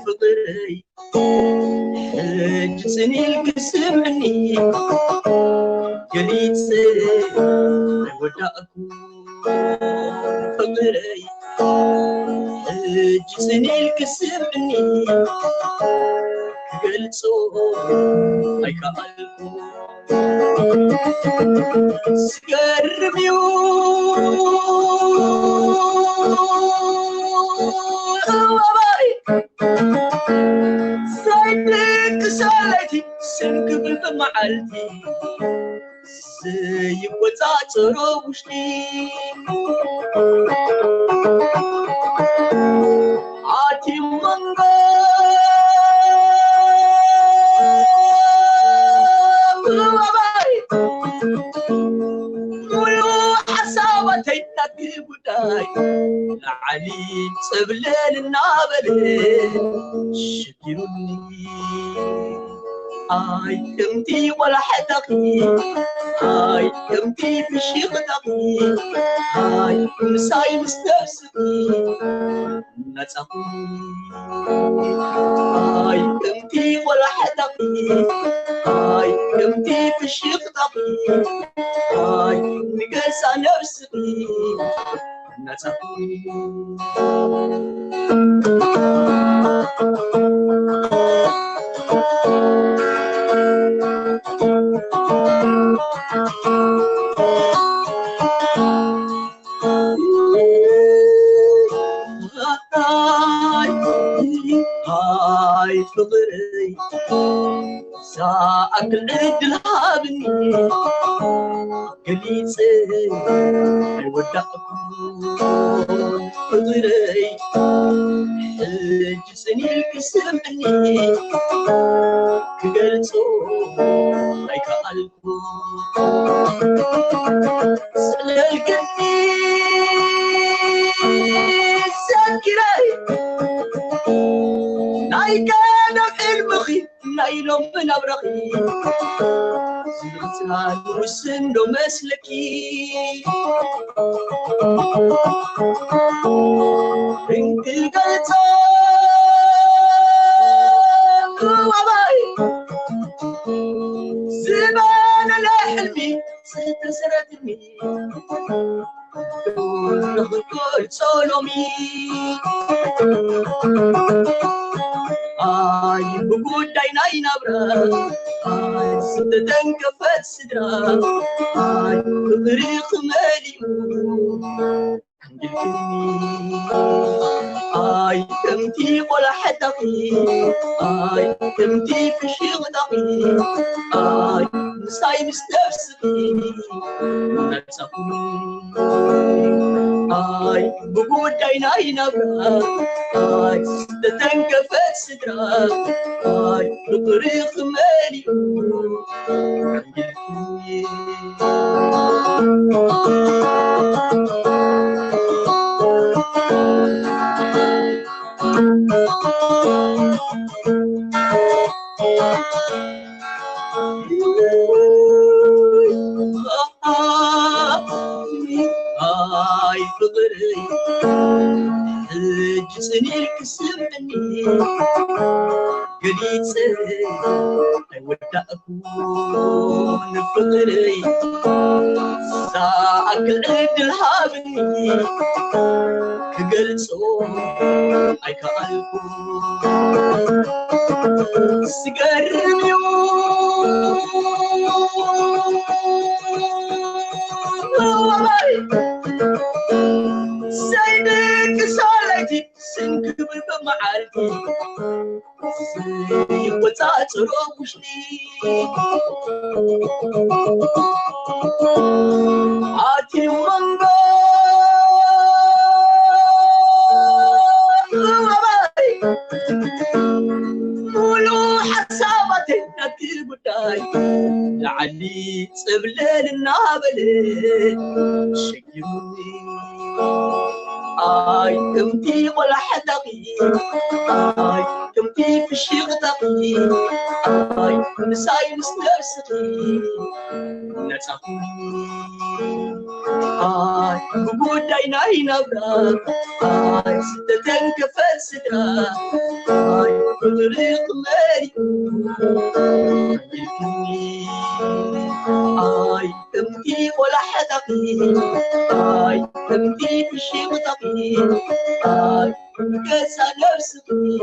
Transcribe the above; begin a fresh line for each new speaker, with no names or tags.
فطري حجزني القسمني قليت وداكم فطري حجزني القسمني قلت هيك قلبكم سقرب سايدك سالتي سنقبل بمعالتي سيبوزات روشتي عاتي منغا علي سبلل النابل شكرني اي امتي ولا حدقي اي امتي في الشيخ دقي اي مساي مستفسقي نتقي اي امتي ولا حدقي اي امتي في الشيخ دقي اي نقسى نفسي نتقي هاي فضري ساعة العيد الهابني قليسي ودعكم فضري حجزني القسمني قلتو هيك قلبكم سلقني سكري ناي كان المخي نايلو من أبرقي زلزال وسندو مسلكي بنت القلطة وباي زمان لحلمي ستسردني كل سولومي آي بقول دايناي نبرا آي ستدن كفت سدرا آي بغريق ماليو آي تمتي ولا حدقي آي تمتي في شي غدقي آي مساي مستفسقي نتسقي آي بقول دايناي نبرا آي ستدن كفت سدرا آي بطريق ماليو هاي فضري حجزني القسمني قليت ودعكم فضري ساعة العيد الهابني قلتو هيك قلبكم سقرب سيدك سالتي سنقبل بمعالتي سيبوزات روشتي عاتي منغا مولو حسابتي نتي بداي لعلي سبلل النابل شكرني آي تمتي ولا حدقي آي تمتي في الشيخ تقي آي نساي نسنرسقي نسقي آي بقول دايناي نبرا آي ستتن كفلسدا آي بطريق ماري آي تمتي ولا حدقي آي تمتي في الشيخ تقي آي كاسا نفسقي